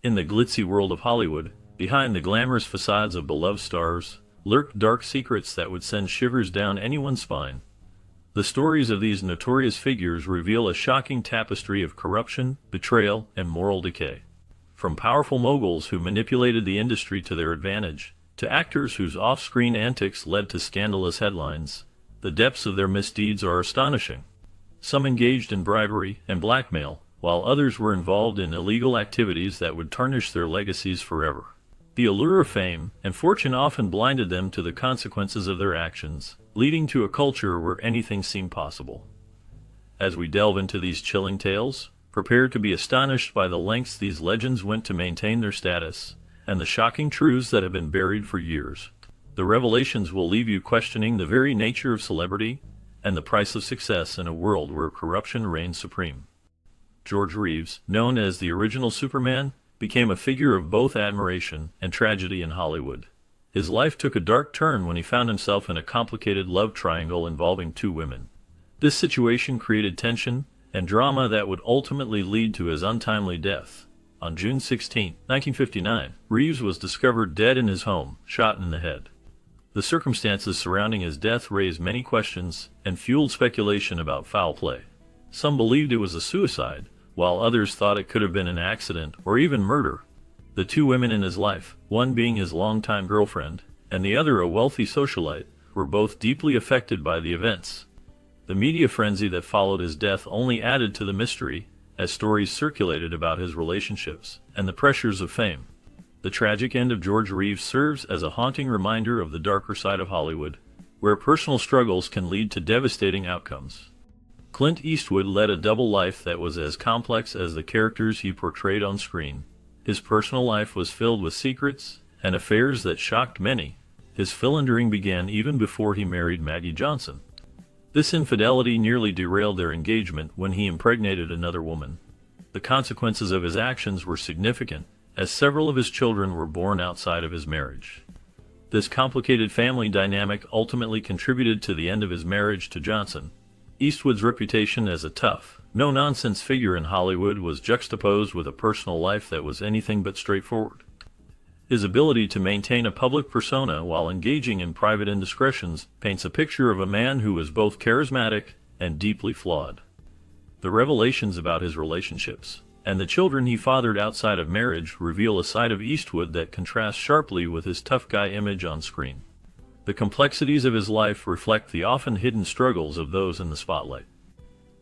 In the glitzy world of Hollywood, behind the glamorous facades of beloved stars, lurked dark secrets that would send shivers down anyone's spine. The stories of these notorious figures reveal a shocking tapestry of corruption, betrayal, and moral decay. From powerful moguls who manipulated the industry to their advantage, to actors whose off-screen antics led to scandalous headlines, the depths of their misdeeds are astonishing. Some engaged in bribery and blackmail, while others were involved in illegal activities that would tarnish their legacies forever. The allure of fame and fortune often blinded them to the consequences of their actions, leading to a culture where anything seemed possible. As we delve into these chilling tales, prepare to be astonished by the lengths these legends went to maintain their status, and the shocking truths that have been buried for years. The revelations will leave you questioning the very nature of celebrity and the price of success in a world where corruption reigns supreme. George Reeves, known as the original Superman, became a figure of both admiration and tragedy in Hollywood. His life took a dark turn when he found himself in a complicated love triangle involving two women. This situation created tension and drama that would ultimately lead to his untimely death. On June 16, 1959, Reeves was discovered dead in his home, shot in the head. The circumstances surrounding his death raised many questions and fueled speculation about foul play. Some believed it was a suicide, while others thought it could have been an accident or even murder. The two women in his life, one being his longtime girlfriend, and the other a wealthy socialite, were both deeply affected by the events. The media frenzy that followed his death only added to the mystery, as stories circulated about his relationships and the pressures of fame. The tragic end of George Reeves serves as a haunting reminder of the darker side of Hollywood, where personal struggles can lead to devastating outcomes. Clint Eastwood led a double life that was as complex as the characters he portrayed on screen. His personal life was filled with secrets and affairs that shocked many. His philandering began even before he married Maggie Johnson. This infidelity nearly derailed their engagement when he impregnated another woman. The consequences of his actions were significant, as several of his children were born outside of his marriage. This complicated family dynamic ultimately contributed to the end of his marriage to Johnson. Eastwood's reputation as a tough, no-nonsense figure in Hollywood was juxtaposed with a personal life that was anything but straightforward. His ability to maintain a public persona while engaging in private indiscretions paints a picture of a man who was both charismatic and deeply flawed. The revelations about his relationships and the children he fathered outside of marriage reveal a side of Eastwood that contrasts sharply with his tough guy image on screen. The complexities of his life reflect the often hidden struggles of those in the spotlight.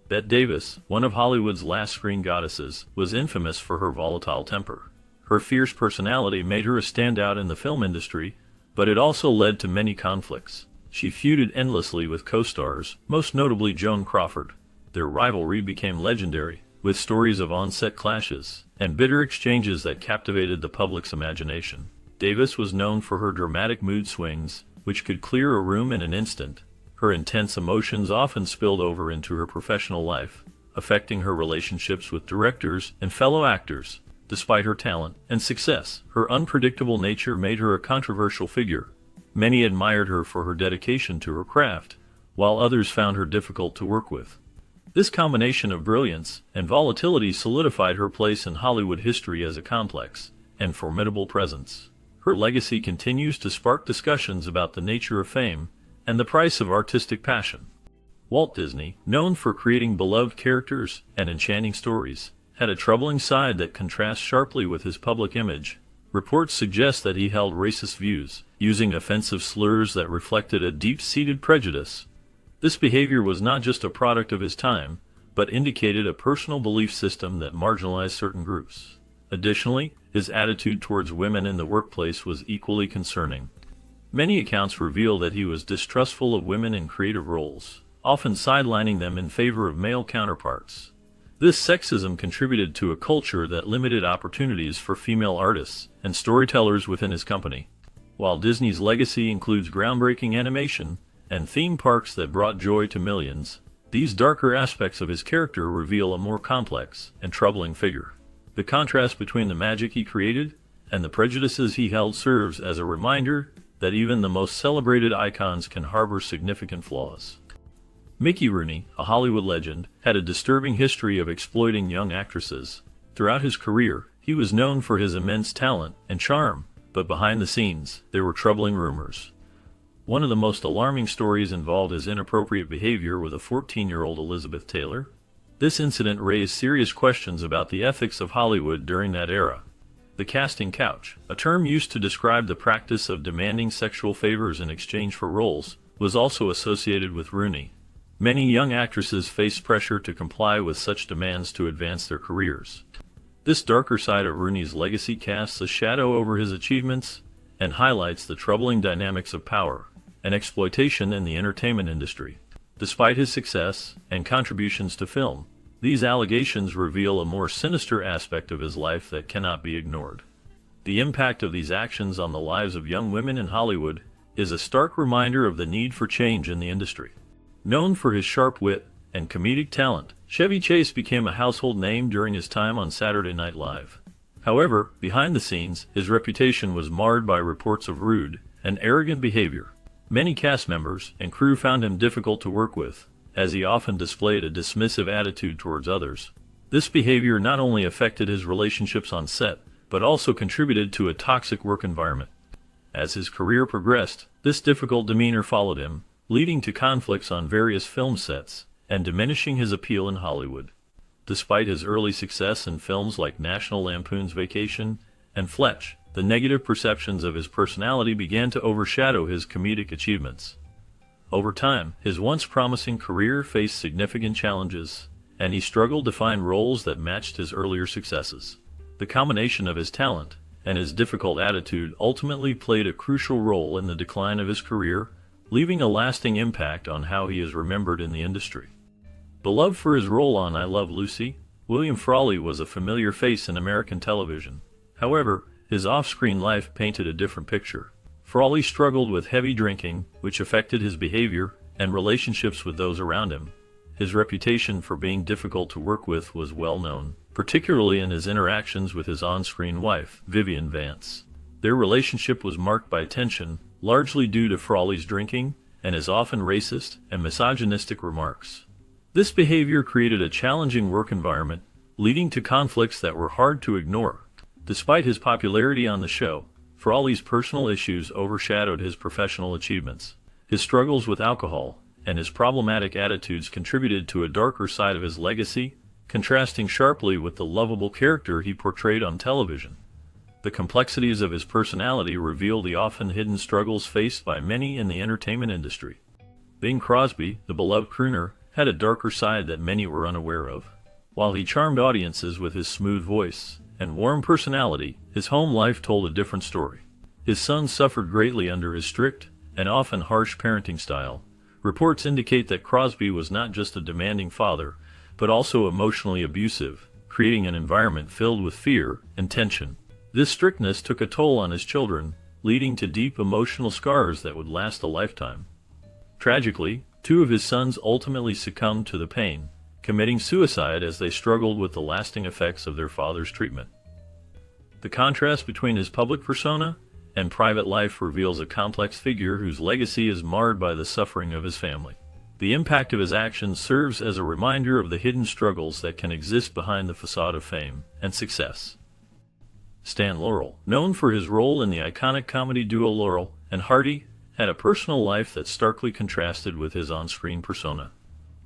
Bette Davis, one of Hollywood's last screen goddesses, was infamous for her volatile temper. Her fierce personality made her a standout in the film industry, but it also led to many conflicts. She feuded endlessly with co-stars, most notably Joan Crawford. Their rivalry became legendary, with stories of on-set clashes and bitter exchanges that captivated the public's imagination. Davis was known for her dramatic mood swings, which could clear a room in an instant. Her intense emotions often spilled over into her professional life, affecting her relationships with directors and fellow actors. Despite her talent and success, her unpredictable nature made her a controversial figure. Many admired her for her dedication to her craft, while others found her difficult to work with. This combination of brilliance and volatility solidified her place in Hollywood history as a complex and formidable presence. Her legacy continues to spark discussions about the nature of fame and the price of artistic passion. Walt Disney, known for creating beloved characters and enchanting stories, had a troubling side that contrasts sharply with his public image. Reports suggest that he held racist views, using offensive slurs that reflected a deep-seated prejudice. This behavior was not just a product of his time, but indicated a personal belief system that marginalized certain groups. Additionally, his attitude towards women in the workplace was equally concerning. Many accounts reveal that he was distrustful of women in creative roles, often sidelining them in favor of male counterparts. This sexism contributed to a culture that limited opportunities for female artists and storytellers within his company. While Disney's legacy includes groundbreaking animation and theme parks that brought joy to millions, these darker aspects of his character reveal a more complex and troubling figure. The contrast between the magic he created and the prejudices he held serves as a reminder that even the most celebrated icons can harbor significant flaws. Mickey Rooney, a Hollywood legend, had a disturbing history of exploiting young actresses. Throughout his career, He was known for his immense talent and charm, but behind the scenes, there were troubling rumors. One of the most alarming stories involved his inappropriate behavior with a 14-year-old Elizabeth Taylor. This incident raised serious questions about the ethics of Hollywood during that era. The casting couch, a term used to describe the practice of demanding sexual favors in exchange for roles, was also associated with Rooney. Many young actresses faced pressure to comply with such demands to advance their careers. This darker side of Rooney's legacy casts a shadow over his achievements and highlights the troubling dynamics of power and exploitation in the entertainment industry. Despite his success and contributions to film, these allegations reveal a more sinister aspect of his life that cannot be ignored. The impact of these actions on the lives of young women in Hollywood is a stark reminder of the need for change in the industry. Known for his sharp wit and comedic talent, Chevy Chase became a household name during his time on Saturday Night Live. However, behind the scenes, his reputation was marred by reports of rude and arrogant behavior. Many cast members and crew found him difficult to work with, as he often displayed a dismissive attitude towards others. This behavior not only affected his relationships on set, but also contributed to a toxic work environment. As his career progressed, this difficult demeanor followed him, leading to conflicts on various film sets and diminishing his appeal in Hollywood. Despite his early success in films like National Lampoon's Vacation and Fletch, the negative perceptions of his personality began to overshadow his comedic achievements. Over time, his once promising career faced significant challenges, and he struggled to find roles that matched his earlier successes. The combination of his talent and his difficult attitude ultimately played a crucial role in the decline of his career, leaving a lasting impact on how he is remembered in the industry. Beloved for his role on I Love Lucy, William Frawley was a familiar face in American television. However, his off-screen life painted a different picture. Frawley struggled with heavy drinking, which affected his behavior and relationships with those around him. His reputation for being difficult to work with was well known, particularly in his interactions with his on-screen wife, Vivian Vance. Their relationship was marked by tension, largely due to Frawley's drinking and his often racist and misogynistic remarks. This behavior created a challenging work environment, leading to conflicts that were hard to ignore. Despite his popularity on the show, Frawley's personal issues overshadowed his professional achievements. His struggles with alcohol and his problematic attitudes contributed to a darker side of his legacy, contrasting sharply with the lovable character he portrayed on television. The complexities of his personality reveal the often hidden struggles faced by many in the entertainment industry. Bing Crosby, the beloved crooner, had a darker side that many were unaware of. While he charmed audiences with his smooth voice and warm personality, his home life told a different story. His sons suffered greatly under his strict and often harsh parenting style. Reports indicate that Crosby was not just a demanding father, but also emotionally abusive, creating an environment filled with fear and tension. This strictness took a toll on his children, leading to deep emotional scars that would last a lifetime. Tragically, two of his sons ultimately succumbed to the pain, committing suicide as they struggled with the lasting effects of their father's treatment. The contrast between his public persona and private life reveals a complex figure whose legacy is marred by the suffering of his family. The impact of his actions serves as a reminder of the hidden struggles that can exist behind the facade of fame and success. Stan Laurel, known for his role in the iconic comedy duo Laurel and Hardy, had a personal life that starkly contrasted with his on-screen persona.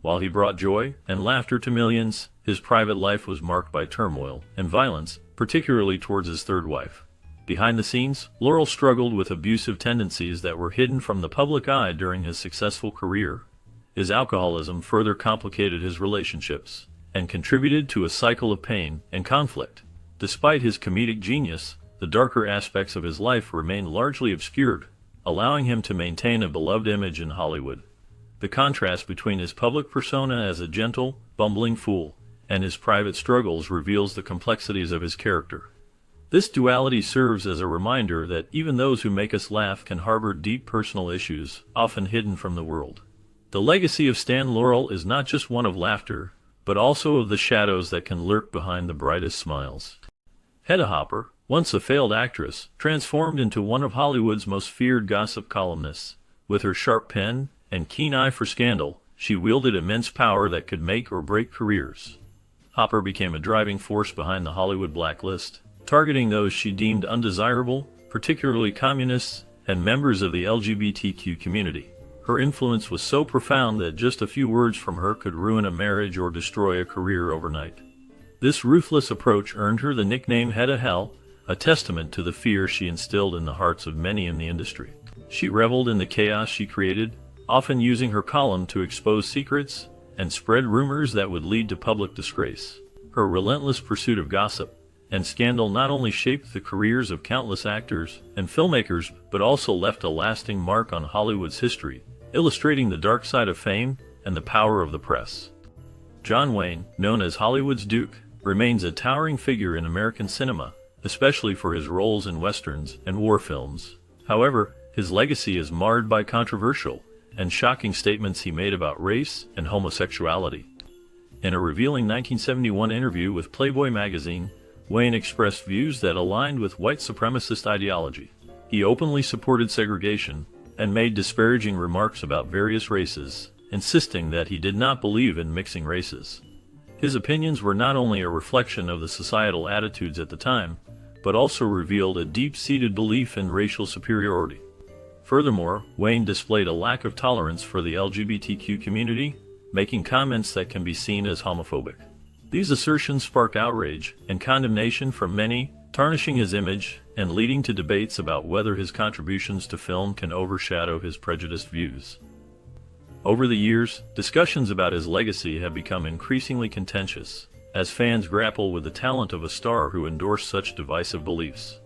While he brought joy and laughter to millions, his private life was marked by turmoil and violence, particularly towards his third wife. Behind the scenes, Laurel struggled with abusive tendencies that were hidden from the public eye during his successful career. His alcoholism further complicated his relationships and contributed to a cycle of pain and conflict. Despite his comedic genius, the darker aspects of his life remained largely obscured, allowing him to maintain a beloved image in Hollywood. The contrast between his public persona as a gentle, bumbling fool and his private struggles reveals the complexities of his character. This duality serves as a reminder that even those who make us laugh can harbor deep personal issues, often hidden from the world. The legacy of Stan Laurel is not just one of laughter, but also of the shadows that can lurk behind the brightest smiles. Hedda Hopper, once a failed actress, transformed into one of Hollywood's most feared gossip columnists. With her sharp pen and keen eye for scandal, she wielded immense power that could make or break careers. Hopper became a driving force behind the Hollywood blacklist, targeting those she deemed undesirable, particularly communists and members of the LGBTQ community. Her influence was so profound that just a few words from her could ruin a marriage or destroy a career overnight. This ruthless approach earned her the nickname Head of Hell, a testament to the fear she instilled in the hearts of many in the industry. She reveled in the chaos she created, often using her column to expose secrets and spread rumors that would lead to public disgrace. Her relentless pursuit of gossip and scandal not only shaped the careers of countless actors and filmmakers, but also left a lasting mark on Hollywood's history, illustrating the dark side of fame and the power of the press. John Wayne, known as Hollywood's Duke, remains a towering figure in American cinema, especially for his roles in westerns and war films. However, his legacy is marred by controversial and shocking statements he made about race and homosexuality. In a revealing 1971 interview with Playboy magazine, Wayne expressed views that aligned with white supremacist ideology. He openly supported segregation and made disparaging remarks about various races, insisting that he did not believe in mixing races. His opinions were not only a reflection of the societal attitudes at the time, but also revealed a deep-seated belief in racial superiority. Furthermore, Wayne displayed a lack of tolerance for the LGBTQ community, making comments that can be seen as homophobic. These assertions sparked outrage and condemnation from many, tarnishing his image and leading to debates about whether his contributions to film can overshadow his prejudiced views. Over the years, discussions about his legacy have become increasingly contentious, as fans grapple with the talent of a star who endorsed such divisive beliefs.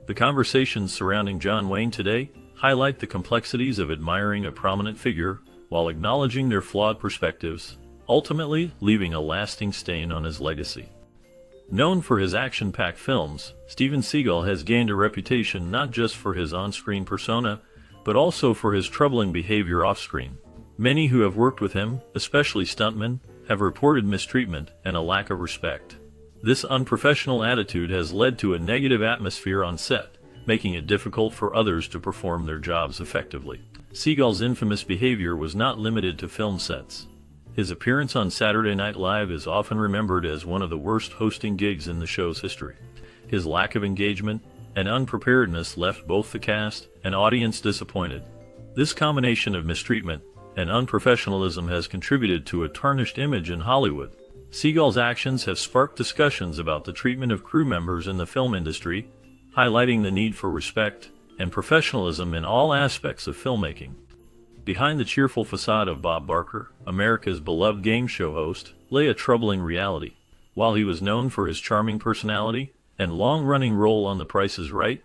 The conversations surrounding John Wayne today highlight the complexities of admiring a prominent figure while acknowledging their flawed perspectives, ultimately leaving a lasting stain on his legacy. Known for his action-packed films, Steven Seagal has gained a reputation not just for his on-screen persona, but also for his troubling behavior off-screen. Many who have worked with him, especially stuntmen, have reported mistreatment and a lack of respect. This unprofessional attitude has led to a negative atmosphere on set, making it difficult for others to perform their jobs effectively. Seagal's infamous behavior was not limited to film sets. His appearance on Saturday Night Live is often remembered as one of the worst hosting gigs in the show's history. His lack of engagement and unpreparedness left both the cast and audience disappointed. This combination of mistreatment and unprofessionalism has contributed to a tarnished image in Hollywood. Seagal's actions have sparked discussions about the treatment of crew members in the film industry, highlighting the need for respect and professionalism in all aspects of filmmaking. Behind the cheerful facade of Bob Barker, America's beloved game show host, lay a troubling reality. While he was known for his charming personality and long-running role on The Price is Right,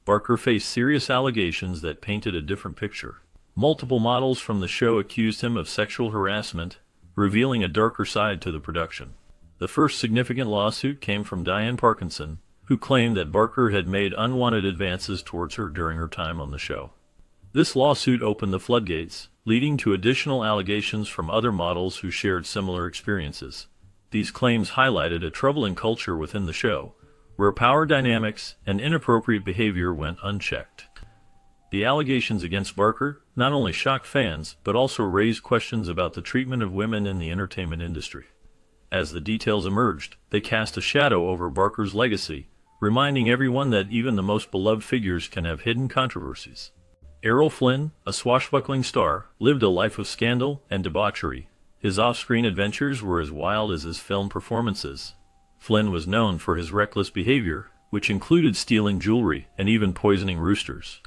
Barker faced serious allegations that painted a different picture. Multiple models from the show accused him of sexual harassment, revealing a darker side to the production. The first significant lawsuit came from Diane Parkinson, who claimed that Barker had made unwanted advances towards her during her time on the show. This lawsuit opened the floodgates, leading to additional allegations from other models who shared similar experiences. These claims highlighted a troubling culture within the show, where power dynamics and inappropriate behavior went unchecked. The allegations against Barker not only shocked fans, but also raised questions about the treatment of women in the entertainment industry. As the details emerged, they cast a shadow over Barker's legacy, reminding everyone that even the most beloved figures can have hidden controversies. Errol Flynn, a swashbuckling star, lived a life of scandal and debauchery. His off-screen adventures were as wild as his film performances. Flynn was known for his reckless behavior, which included stealing jewelry and even poisoning roosters.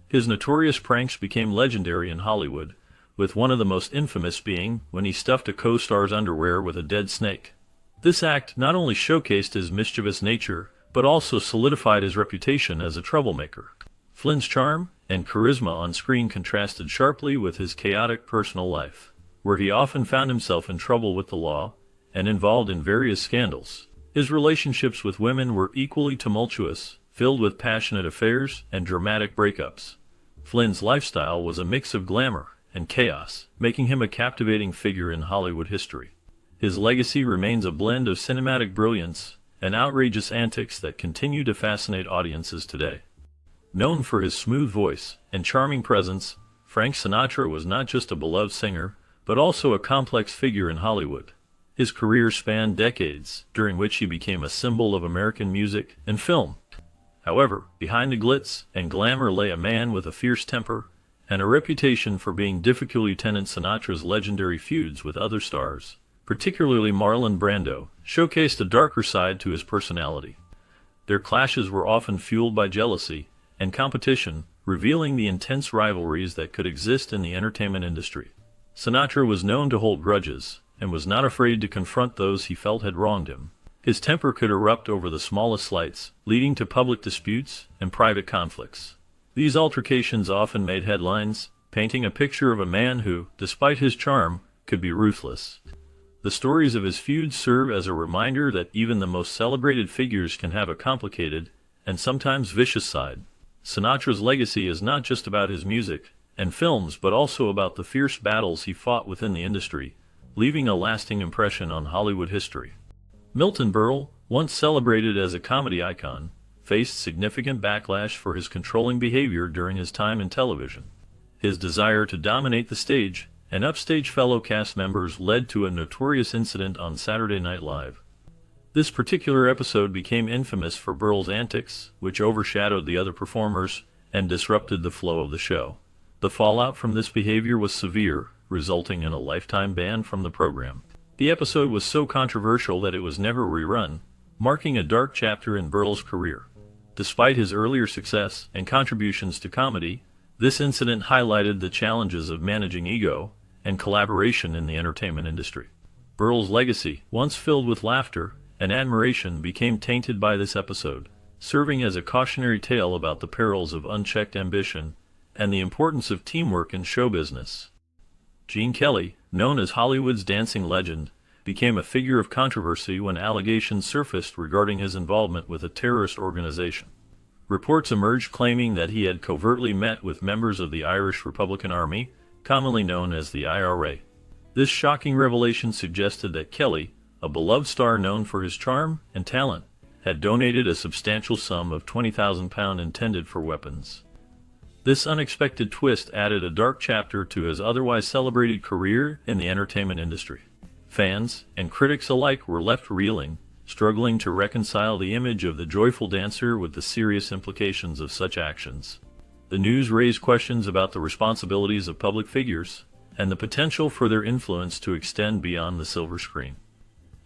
His notorious pranks became legendary in Hollywood, with one of the most infamous being when he stuffed a co-star's underwear with a dead snake. This act not only showcased his mischievous nature, but also solidified his reputation as a troublemaker. Flynn's charm and charisma on screen contrasted sharply with his chaotic personal life, where he often found himself in trouble with the law and involved in various scandals. His relationships with women were equally tumultuous, filled with passionate affairs and dramatic breakups. Flynn's lifestyle was a mix of glamour and chaos, making him a captivating figure in Hollywood history. His legacy remains a blend of cinematic brilliance and outrageous antics that continue to fascinate audiences today. Known for his smooth voice and charming presence, Frank Sinatra was not just a beloved singer, but also a complex figure in Hollywood. His career spanned decades, during which he became a symbol of American music and film. However, behind the glitz and glamour lay a man with a fierce temper and a reputation for being difficult. Lieutenant Sinatra's legendary feuds with other stars, particularly Marlon Brando, showcased a darker side to his personality. Their clashes were often fueled by jealousy and competition, revealing the intense rivalries that could exist in the entertainment industry. Sinatra was known to hold grudges, and was not afraid to confront those he felt had wronged him. His temper could erupt over the smallest slights, leading to public disputes and private conflicts. These altercations often made headlines, painting a picture of a man who, despite his charm, could be ruthless. The stories of his feuds serve as a reminder that even the most celebrated figures can have a complicated, and sometimes vicious side. Sinatra's legacy is not just about his music and films but also about the fierce battles he fought within the industry, leaving a lasting impression on Hollywood history. Milton Berle, once celebrated as a comedy icon, faced significant backlash for his controlling behavior during his time in television. His desire to dominate the stage and upstage fellow cast members led to a notorious incident on Saturday Night Live. This particular episode became infamous for Berle's antics, which overshadowed the other performers and disrupted the flow of the show. The fallout from this behavior was severe, resulting in a lifetime ban from the program. The episode was so controversial that it was never rerun, marking a dark chapter in Berle's career. Despite his earlier success and contributions to comedy, this incident highlighted the challenges of managing ego and collaboration in the entertainment industry. Berle's legacy, once filled with laughter and admiration, became tainted by this episode, serving as a cautionary tale about the perils of unchecked ambition and the importance of teamwork in show business. Gene Kelly, known as Hollywood's dancing legend, became a figure of controversy when allegations surfaced regarding his involvement with a terrorist organization. Reports emerged claiming that he had covertly met with members of the Irish Republican Army, commonly known as the IRA. This shocking revelation suggested that Kelly, a beloved star known for his charm and talent, had donated a substantial sum of £20,000 intended for weapons. This unexpected twist added a dark chapter to his otherwise celebrated career in the entertainment industry. Fans and critics alike were left reeling, struggling to reconcile the image of the joyful dancer with the serious implications of such actions. The news raised questions about the responsibilities of public figures and the potential for their influence to extend beyond the silver screen.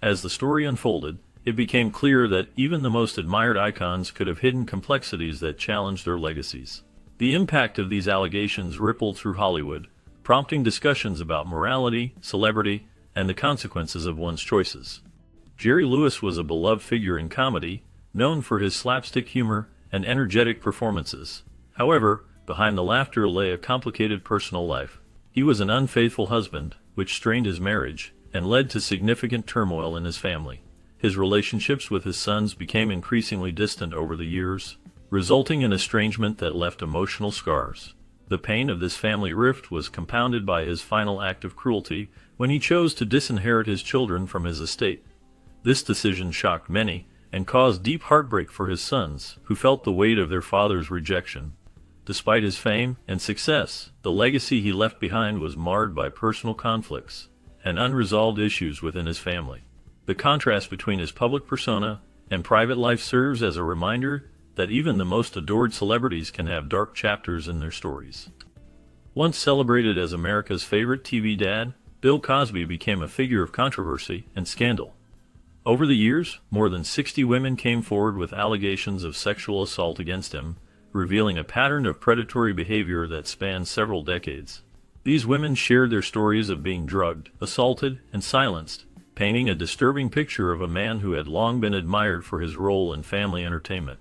As the story unfolded, it became clear that even the most admired icons could have hidden complexities that challenged their legacies. The impact of these allegations rippled through Hollywood, prompting discussions about morality, celebrity, and the consequences of one's choices. Jerry Lewis was a beloved figure in comedy, known for his slapstick humor and energetic performances. However, behind the laughter lay a complicated personal life. He was an unfaithful husband, which strained his marriage and led to significant turmoil in his family. His relationships with his sons became increasingly distant over the years, resulting in estrangement that left emotional scars. The pain of this family rift was compounded by his final act of cruelty when he chose to disinherit his children from his estate. This decision shocked many and caused deep heartbreak for his sons, who felt the weight of their father's rejection. Despite his fame and success, the legacy he left behind was marred by personal conflicts and unresolved issues within his family. The contrast between his public persona and private life serves as a reminder that even the most adored celebrities can have dark chapters in their stories. Once celebrated as America's favorite TV dad, Bill Cosby became a figure of controversy and scandal. Over the years, more than 60 women came forward with allegations of sexual assault against him, revealing a pattern of predatory behavior that spanned several decades. These women shared their stories of being drugged, assaulted, and silenced, painting a disturbing picture of a man who had long been admired for his role in family entertainment.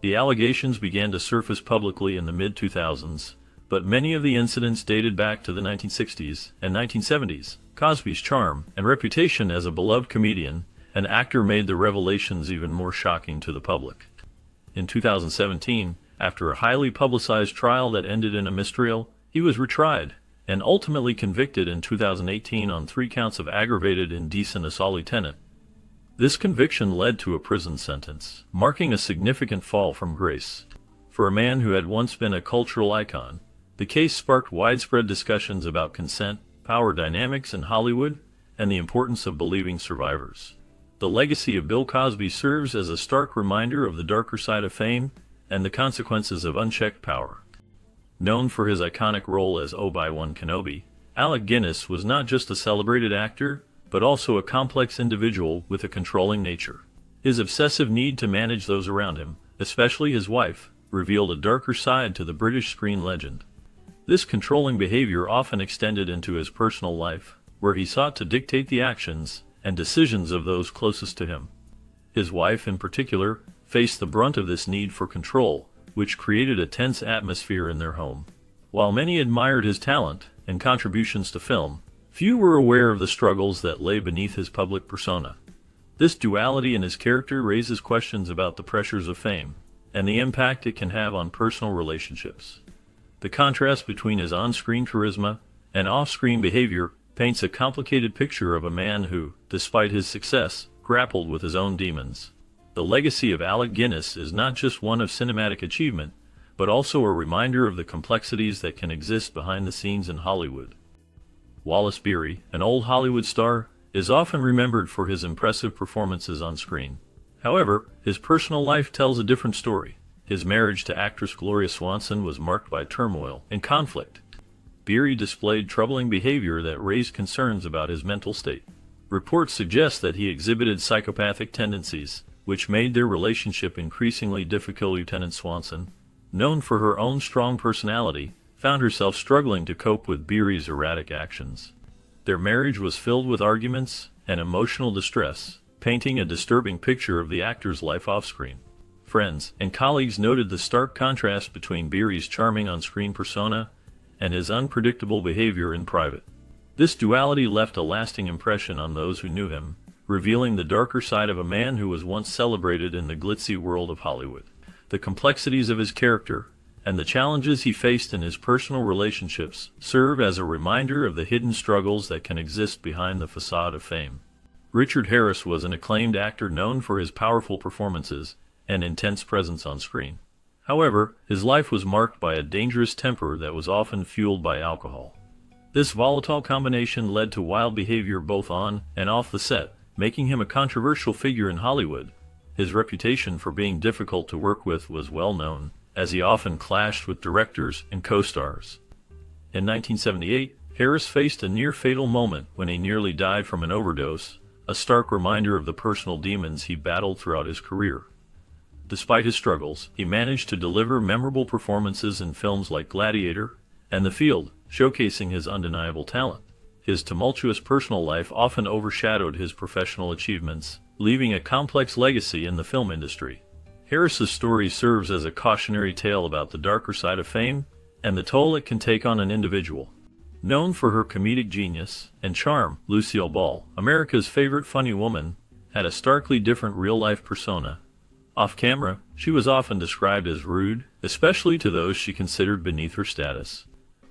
The allegations began to surface publicly in the mid-2000s, but many of the incidents dated back to the 1960s and 1970s. Cosby's charm and reputation as a beloved comedian and actor made the revelations even more shocking to the public. In 2017, after a highly publicized trial that ended in a mistrial, he was retried and ultimately convicted in 2018 on 3 counts of aggravated indecent assault. Lieutenant. This conviction led to a prison sentence, marking a significant fall from grace. For a man who had once been a cultural icon, the case sparked widespread discussions about consent, power dynamics in Hollywood, and the importance of believing survivors. The legacy of Bill Cosby serves as a stark reminder of the darker side of fame and the consequences of unchecked power. Known for his iconic role as Obi-Wan Kenobi, Alec Guinness was not just a celebrated actor, but also a complex individual with a controlling nature. His obsessive need to manage those around him, especially his wife, revealed a darker side to the British screen legend. This controlling behavior often extended into his personal life, where he sought to dictate the actions and decisions of those closest to him. His wife, in particular, faced the brunt of this need for control, which created a tense atmosphere in their home. While many admired his talent and contributions to film, few were aware of the struggles that lay beneath his public persona. This duality in his character raises questions about the pressures of fame and the impact it can have on personal relationships. The contrast between his on-screen charisma and off-screen behavior paints a complicated picture of a man who, despite his success, grappled with his own demons. The legacy of Alec Guinness is not just one of cinematic achievement, but also a reminder of the complexities that can exist behind the scenes in Hollywood. Wallace Beery, an old Hollywood star, is often remembered for his impressive performances on screen. However, his personal life tells a different story. His marriage to actress Gloria Swanson was marked by turmoil and conflict. Beery displayed troubling behavior that raised concerns about his mental state. Reports suggest that he exhibited psychopathic tendencies, which made their relationship increasingly difficult. Lieutenant Swanson, known for her own strong personality, found herself struggling to cope with Beery's erratic actions. Their marriage was filled with arguments and emotional distress, painting a disturbing picture of the actor's life off-screen. Friends and colleagues noted the stark contrast between Beery's charming on-screen persona and his unpredictable behavior in private. This duality left a lasting impression on those who knew him, revealing the darker side of a man who was once celebrated in the glitzy world of Hollywood. The complexities of his character and the challenges he faced in his personal relationships serve as a reminder of the hidden struggles that can exist behind the facade of fame. Richard Harris was an acclaimed actor known for his powerful performances and intense presence on screen. However, his life was marked by a dangerous temper that was often fueled by alcohol. This volatile combination led to wild behavior both on and off the set, making him a controversial figure in Hollywood. His reputation for being difficult to work with was well known, as he often clashed with directors and co-stars. In 1978, Harris faced a near-fatal moment when he nearly died from an overdose, a stark reminder of the personal demons he battled throughout his career. Despite his struggles, he managed to deliver memorable performances in films like Gladiator and The Field, showcasing his undeniable talent. His tumultuous personal life often overshadowed his professional achievements, leaving a complex legacy in the film industry. Harris's story serves as a cautionary tale about the darker side of fame and the toll it can take on an individual. Known for her comedic genius and charm, Lucille Ball, America's favorite funny woman, had a starkly different real-life persona. Off-camera, she was often described as rude, especially to those she considered beneath her status.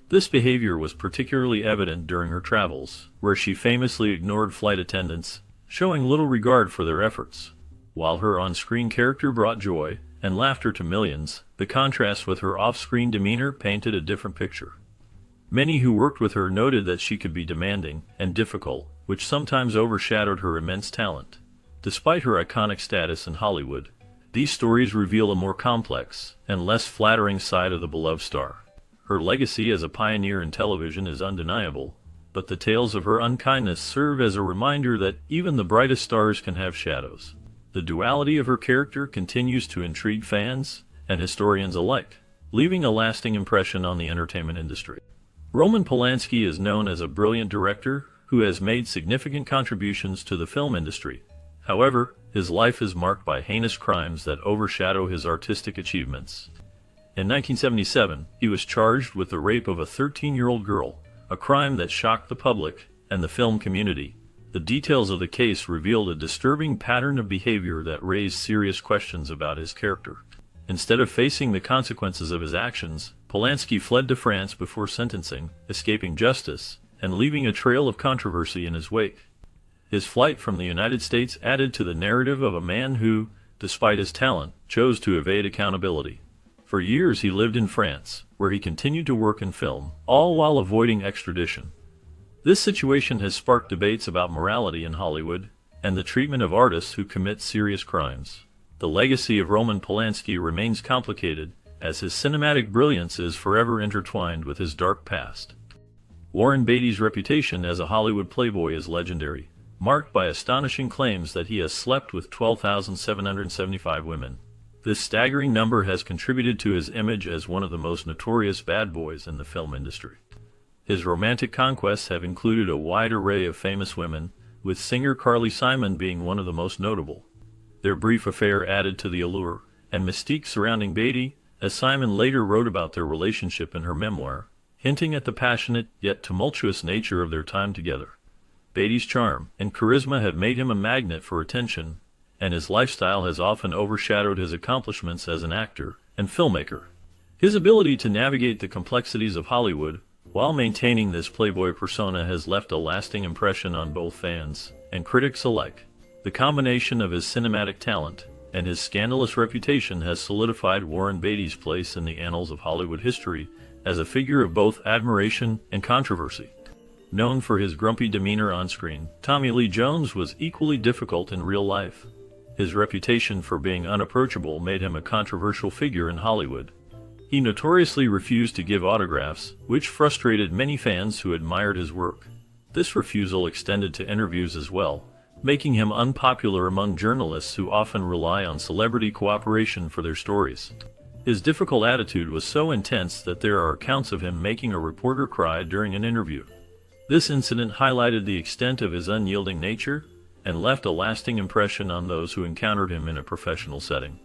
This behavior was particularly evident during her travels, where she famously ignored flight attendants, showing little regard for their efforts. While her on-screen character brought joy and laughter to millions, the contrast with her off-screen demeanor painted a different picture. Many who worked with her noted that she could be demanding and difficult, which sometimes overshadowed her immense talent. Despite her iconic status in Hollywood, these stories reveal a more complex and less flattering side of the beloved star. Her legacy as a pioneer in television is undeniable, but the tales of her unkindness serve as a reminder that even the brightest stars can have shadows. The duality of her character continues to intrigue fans and historians alike, leaving a lasting impression on the entertainment industry. Roman Polanski is known as a brilliant director who has made significant contributions to the film industry. However, his life is marked by heinous crimes that overshadow his artistic achievements. In 1977, he was charged with the rape of a 13-year-old girl, a crime that shocked the public and the film community. The details of the case revealed a disturbing pattern of behavior that raised serious questions about his character. Instead of facing the consequences of his actions, Polanski fled to France before sentencing, escaping justice, and leaving a trail of controversy in his wake. His flight from the United States added to the narrative of a man who, despite his talent, chose to evade accountability. For years he lived in France, where he continued to work in film, all while avoiding extradition. This situation has sparked debates about morality in Hollywood and the treatment of artists who commit serious crimes. The legacy of Roman Polanski remains complicated, as his cinematic brilliance is forever intertwined with his dark past. Warren Beatty's reputation as a Hollywood playboy is legendary, marked by astonishing claims that he has slept with 12,775 women. This staggering number has contributed to his image as one of the most notorious bad boys in the film industry. His romantic conquests have included a wide array of famous women, with singer Carly Simon being one of the most notable. Their brief affair added to the allure and mystique surrounding Beatty, as Simon later wrote about their relationship in her memoir, hinting at the passionate yet tumultuous nature of their time together. Beatty's charm and charisma have made him a magnet for attention, and his lifestyle has often overshadowed his accomplishments as an actor and filmmaker. His ability to navigate the complexities of Hollywood while maintaining this playboy persona has left a lasting impression on both fans and critics alike. The combination of his cinematic talent and his scandalous reputation has solidified Warren Beatty's place in the annals of Hollywood history as a figure of both admiration and controversy. Known for his grumpy demeanor on screen, Tommy Lee Jones was equally difficult in real life. His reputation for being unapproachable made him a controversial figure in Hollywood. He notoriously refused to give autographs, which frustrated many fans who admired his work. This refusal extended to interviews as well, making him unpopular among journalists who often rely on celebrity cooperation for their stories. His difficult attitude was so intense that there are accounts of him making a reporter cry during an interview. This incident highlighted the extent of his unyielding nature and left a lasting impression on those who encountered him in a professional setting.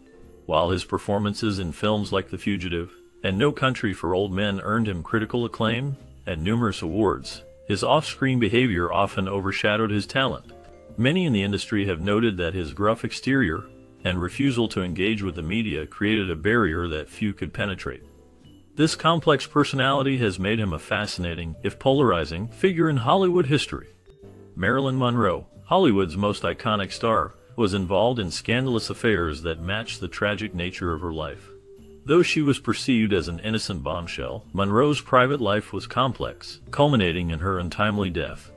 While his performances in films like The Fugitive and No Country for Old Men earned him critical acclaim and numerous awards, his off-screen behavior often overshadowed his talent. Many in the industry have noted that his gruff exterior and refusal to engage with the media created a barrier that few could penetrate. This complex personality has made him a fascinating, if polarizing, figure in Hollywood history. Marilyn Monroe, Hollywood's most iconic star, was involved in scandalous affairs that matched the tragic nature of her life. Though she was perceived as an innocent bombshell, Monroe's private life was complex, culminating in her untimely death.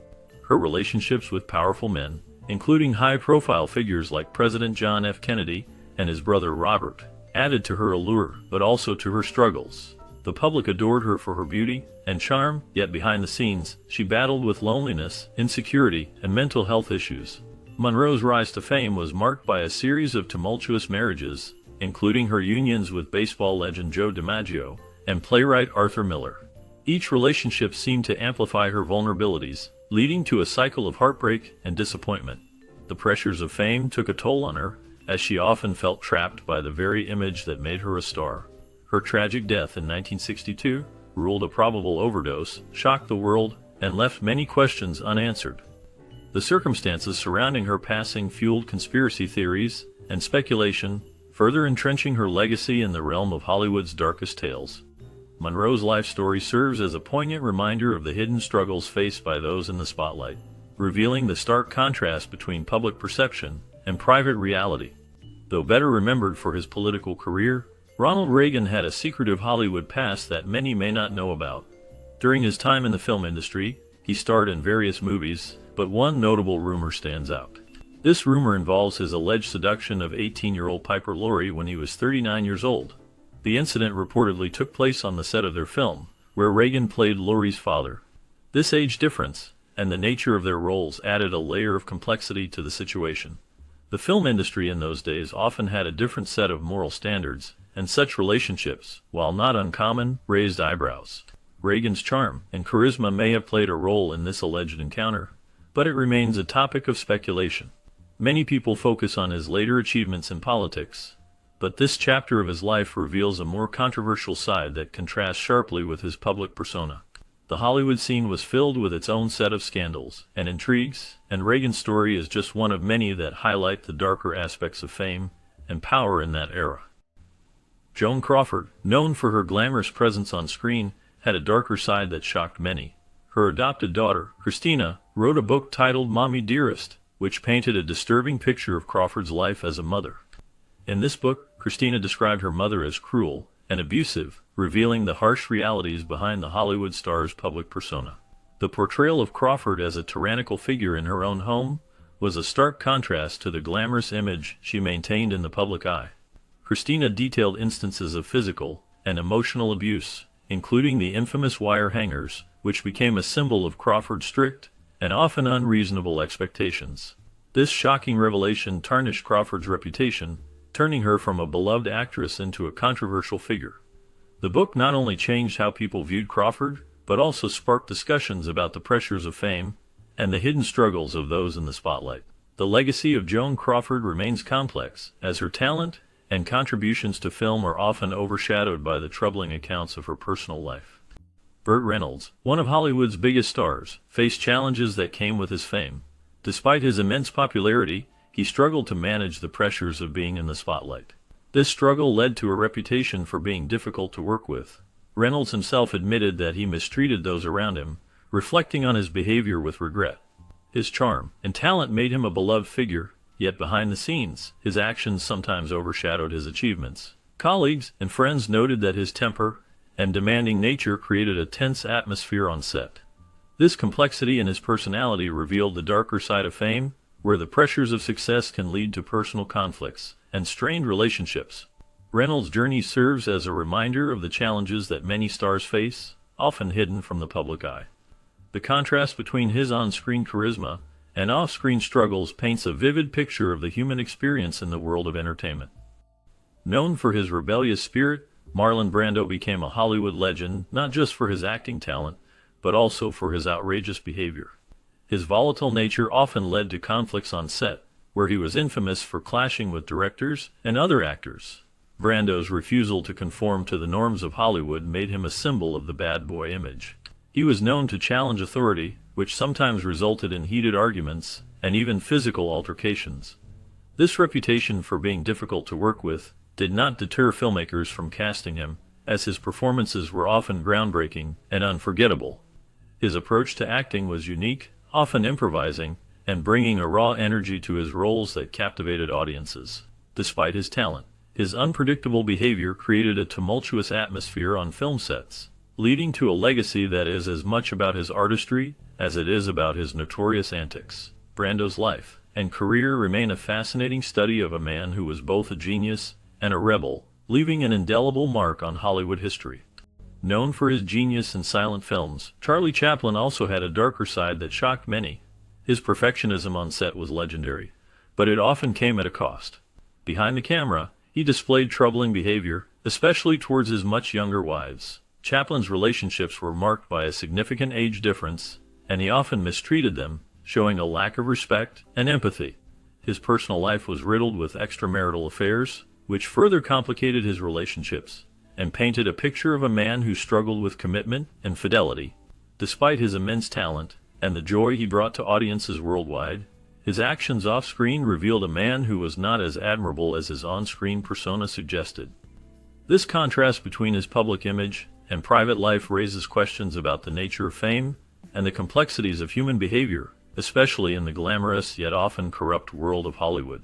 Her relationships with powerful men, including high-profile figures like President John F. Kennedy and his brother Robert, added to her allure, but also to her struggles. The public adored her for her beauty and charm, yet behind the scenes, she battled with loneliness, insecurity, and mental health issues. Monroe's rise to fame was marked by a series of tumultuous marriages, including her unions with baseball legend Joe DiMaggio and playwright Arthur Miller. Each relationship seemed to amplify her vulnerabilities, leading to a cycle of heartbreak and disappointment. The pressures of fame took a toll on her, as she often felt trapped by the very image that made her a star. Her tragic death in 1962, ruled a probable overdose, shocked the world and left many questions unanswered. The circumstances surrounding her passing fueled conspiracy theories and speculation, further entrenching her legacy in the realm of Hollywood's darkest tales. Monroe's life story serves as a poignant reminder of the hidden struggles faced by those in the spotlight, revealing the stark contrast between public perception and private reality. Though better remembered for his political career, Ronald Reagan had a secretive Hollywood past that many may not know about. During his time in the film industry, he starred in various movies, but one notable rumor stands out. This rumor involves his alleged seduction of 18-year-old Piper Laurie when he was 39 years old. The incident reportedly took place on the set of their film, where Reagan played Laurie's father. This age difference, and the nature of their roles, added a layer of complexity to the situation. The film industry in those days often had a different set of moral standards, and such relationships, while not uncommon, raised eyebrows. Reagan's charm and charisma may have played a role in this alleged encounter, but it remains a topic of speculation. Many people focus on his later achievements in politics, but this chapter of his life reveals a more controversial side that contrasts sharply with his public persona. The Hollywood scene was filled with its own set of scandals and intrigues, and Reagan's story is just one of many that highlight the darker aspects of fame and power in that era. Joan Crawford, known for her glamorous presence on screen, had a darker side that shocked many. Her adopted daughter, Christina, wrote a book titled Mommy Dearest, which painted a disturbing picture of Crawford's life as a mother. In this book, Christina described her mother as cruel and abusive, revealing the harsh realities behind the Hollywood star's public persona. The portrayal of Crawford as a tyrannical figure in her own home was a stark contrast to the glamorous image she maintained in the public eye. Christina detailed instances of physical and emotional abuse, including the infamous wire hangers, which became a symbol of Crawford's strict and often unreasonable expectations. This shocking revelation tarnished Crawford's reputation, turning her from a beloved actress into a controversial figure. The book not only changed how people viewed Crawford, but also sparked discussions about the pressures of fame and the hidden struggles of those in the spotlight. The legacy of Joan Crawford remains complex, as her talent and contributions to film are often overshadowed by the troubling accounts of her personal life. Burt Reynolds, one of Hollywood's biggest stars, faced challenges that came with his fame. Despite his immense popularity, he struggled to manage the pressures of being in the spotlight. This struggle led to a reputation for being difficult to work with. Reynolds himself admitted that he mistreated those around him, reflecting on his behavior with regret. His charm and talent made him a beloved figure, yet behind the scenes, his actions sometimes overshadowed his achievements. Colleagues and friends noted that his temper and demanding nature created a tense atmosphere on set. This complexity in his personality revealed the darker side of fame, where the pressures of success can lead to personal conflicts and strained relationships. Reynolds' journey serves as a reminder of the challenges that many stars face, often hidden from the public eye. The contrast between his on-screen charisma and off-screen struggles paints a vivid picture of the human experience in the world of entertainment. Known for his rebellious spirit, Marlon Brando became a Hollywood legend not just for his acting talent, but also for his outrageous behavior. His volatile nature often led to conflicts on set, where he was infamous for clashing with directors and other actors. Brando's refusal to conform to the norms of Hollywood made him a symbol of the bad boy image. He was known to challenge authority, which sometimes resulted in heated arguments and even physical altercations. This reputation for being difficult to work with did not deter filmmakers from casting him, as his performances were often groundbreaking and unforgettable. His approach to acting was unique, often improvising, and bringing a raw energy to his roles that captivated audiences. Despite his talent, his unpredictable behavior created a tumultuous atmosphere on film sets, leading to a legacy that is as much about his artistry as it is about his notorious antics. Brando's life and career remain a fascinating study of a man who was both a genius and a rebel, leaving an indelible mark on Hollywood history. Known for his genius in silent films, Charlie Chaplin also had a darker side that shocked many. His perfectionism on set was legendary, but it often came at a cost. Behind the camera, he displayed troubling behavior, especially towards his much younger wives. Chaplin's relationships were marked by a significant age difference, and he often mistreated them, showing a lack of respect and empathy. His personal life was riddled with extramarital affairs, which further complicated his relationships, and painted a picture of a man who struggled with commitment and fidelity. Despite his immense talent and the joy he brought to audiences worldwide, his actions off-screen revealed a man who was not as admirable as his on-screen persona suggested. This contrast between his public image and private life raises questions about the nature of fame and the complexities of human behavior, especially in the glamorous yet often corrupt world of Hollywood.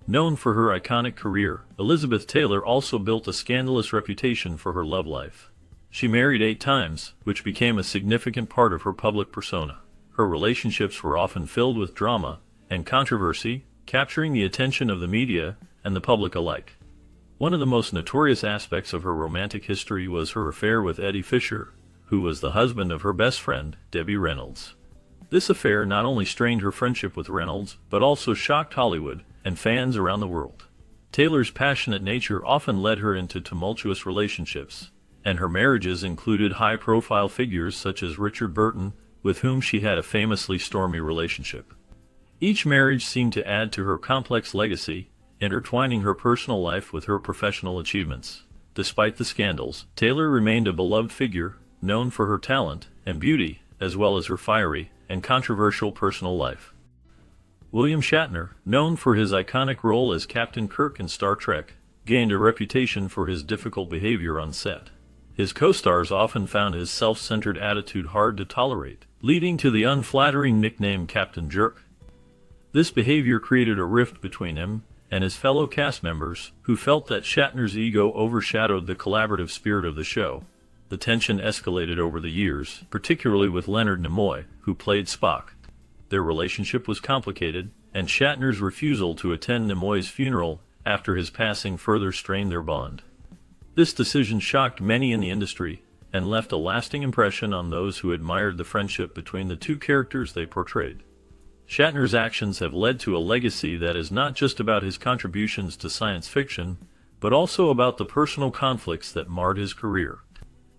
Known for her iconic career, Elizabeth Taylor also built a scandalous reputation for her love life. She married 8 times, which became a significant part of her public persona. Her relationships were often filled with drama and controversy, capturing the attention of the media and the public alike. One of the most notorious aspects of her romantic history was her affair with Eddie Fisher, who was the husband of her best friend, Debbie Reynolds. This affair not only strained her friendship with Reynolds, but also shocked Hollywood and fans around the world. Taylor's passionate nature often led her into tumultuous relationships, and her marriages included high-profile figures such as Richard Burton, with whom she had a famously stormy relationship. Each marriage seemed to add to her complex legacy, intertwining her personal life with her professional achievements. Despite the scandals, Taylor remained a beloved figure, known for her talent and beauty, as well as her fiery and controversial personal life. William Shatner, known for his iconic role as Captain Kirk in Star Trek, gained a reputation for his difficult behavior on set. His co-stars often found his self-centered attitude hard to tolerate, leading to the unflattering nickname Captain Jerk. This behavior created a rift between him and his fellow cast members, who felt that Shatner's ego overshadowed the collaborative spirit of the show. The tension escalated over the years, particularly with Leonard Nimoy, who played Spock. Their relationship was complicated, and Shatner's refusal to attend Nimoy's funeral after his passing further strained their bond. This decision shocked many in the industry, and left a lasting impression on those who admired the friendship between the two characters they portrayed. Shatner's actions have led to a legacy that is not just about his contributions to science fiction, but also about the personal conflicts that marred his career.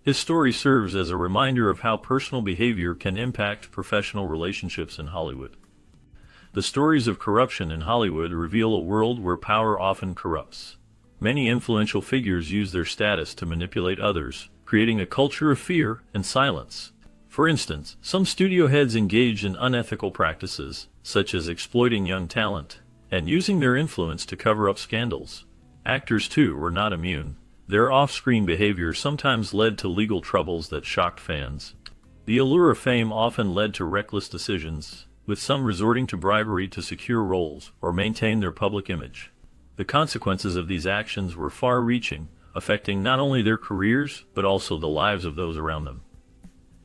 His story serves as a reminder of how personal behavior can impact professional relationships in Hollywood. The stories of corruption in Hollywood reveal a world where power often corrupts. Many influential figures use their status to manipulate others, creating a culture of fear and silence. For instance, some studio heads engage in unethical practices, such as exploiting young talent and using their influence to cover up scandals. Actors, too, were not immune. Their off-screen behavior sometimes led to legal troubles that shocked fans. The allure of fame often led to reckless decisions, with some resorting to bribery to secure roles or maintain their public image. The consequences of these actions were far-reaching, affecting not only their careers but also the lives of those around them.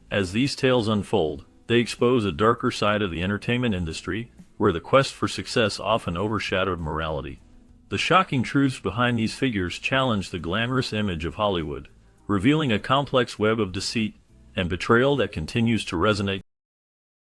As these tales unfold, they expose a darker side of the entertainment industry, where the quest for success often overshadowed morality. The shocking truths behind these figures challenge the glamorous image of Hollywood, revealing a complex web of deceit and betrayal that continues to resonate